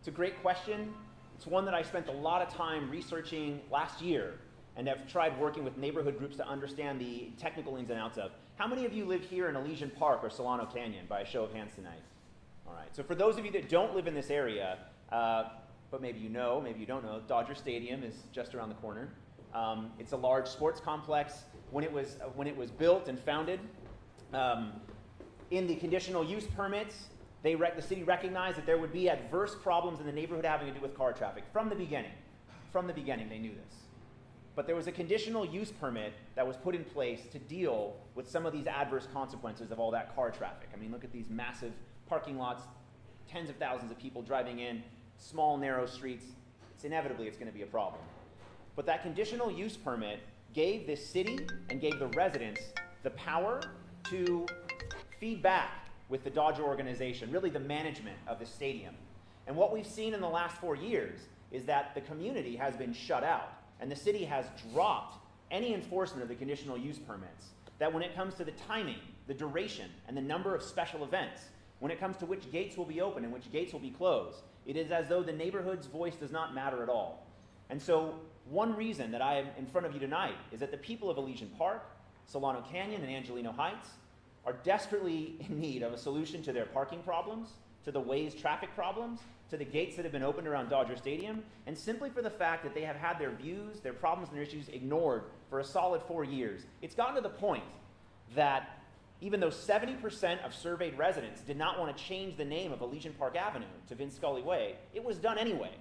a great question. It's one that I spent a lot of time researching last year and have tried working with neighborhood groups to understand the technical ins and outs of. How many of you live here in Elysian Park or Solano Canyon, by a show of hands tonight? All right, so for those of you that don't live in this area, but maybe you know, maybe you don't know, Dodger Stadium is just around the corner. It's a large sports complex. When it was built and founded, in the conditional use permits, the city recognized that there would be adverse problems in the neighborhood having to do with car traffic from the beginning. From the beginning, they knew this. But there was a conditional use permit that was put in place to deal with some of these adverse consequences of all that car traffic. I mean, look at these massive parking lots, tens of thousands of people driving in, small, narrow streets. Inevitably, it's going to be a problem. But that conditional use permit gave this city and gave the residents the power to feed back with the Dodger organization, really the management of the stadium. And what we've seen in the last 4 years is that the community has been shut out, and the city has dropped any enforcement of the conditional use permits. That when it comes to the timing, the duration, and the number of special events, when it comes to which gates will be open and which gates will be closed, it is as though the neighborhood's voice does not matter at all. And so one reason that I am in front of you tonight is that the people of Elysian Park, Solano Canyon, and Angelino Heights are desperately in need of a solution to their parking problems, to the Waze traffic problems, to the gates that have been opened around Dodger Stadium, and simply for the fact that they have had their views, their problems, and their issues ignored for a solid 4 years. It's gotten to the point that even though 70% of surveyed residents did not want to change the name of Elysian Park Avenue to Vince Scully Way, it was done anyway.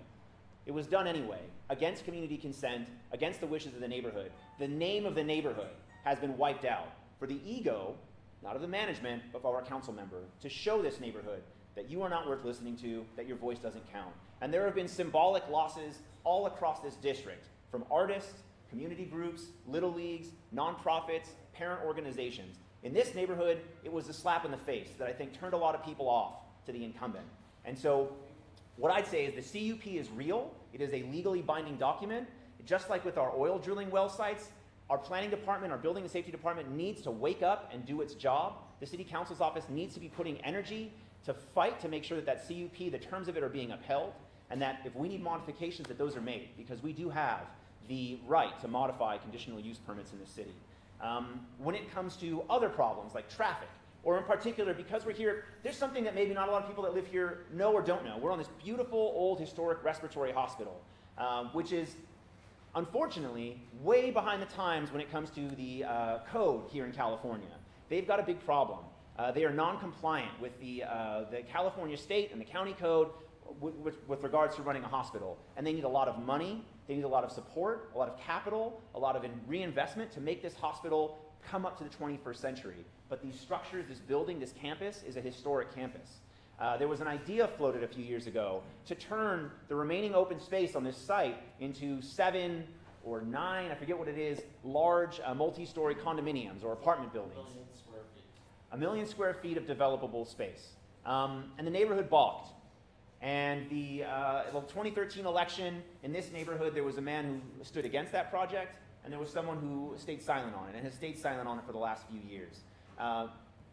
It was done anyway, against community consent, against the wishes of the neighborhood. The name of the neighborhood has been wiped out for the ego, not of the management, but of our council member, to show this neighborhood that you are not worth listening to, that your voice doesn't count. And there have been symbolic losses all across this district, from artists, community groups, little leagues, nonprofits, parent organizations. In this neighborhood, it was a slap in the face that I think turned a lot of people off to the incumbent. And so what I'd say is the CUP is real. It is a legally binding document. Just like with our oil drilling well sites, our planning department, our building and safety department needs to wake up and do its job. The city council's office needs to be putting energy to fight to make sure that that CUP, the terms of it are being upheld, and that if we need modifications, that those are made, because we do have the right to modify conditional use permits in the city. When it comes to other problems like traffic, or in particular, because we're here, there's something that maybe not a lot of people that live here know or don't know. We're on this beautiful old historic respiratory hospital, which is unfortunately way behind the times when it comes to the code here in California. They've got a big problem. They are non-compliant with the California state and the county code with regards to running a hospital. And they need a lot of money, they need a lot of support, a lot of capital, a lot of reinvestment to make this hospital come up to the 21st century. But these structures, this building, this campus is a historic campus. There was an idea floated a few years ago to turn the remaining open space on this site into 7 or 9, I forget what it is, large multi-story condominiums or apartment buildings. 1 million square feet. 1 million square feet of developable space. And the neighborhood balked. And the 2013 election, in this neighborhood, there was a man who stood against that project, and there was someone who stayed silent on it, and has stayed silent on it for the last few years.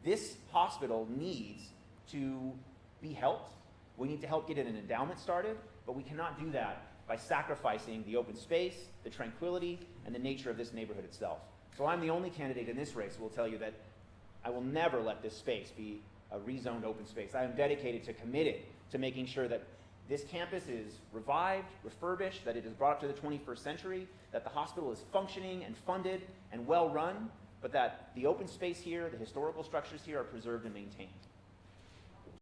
This hospital needs to be helped. We need to help get an endowment started, but we cannot do that by sacrificing the open space, the tranquility, and the nature of this neighborhood itself. So I'm the only candidate in this race who will tell you that I will never let this space be a rezoned open space. I am dedicated to, committed to making sure that this campus is revived, refurbished, that it is brought up to the 21st century, that the hospital is functioning and funded and well run, but that the open space here, the historical structures here are preserved and maintained.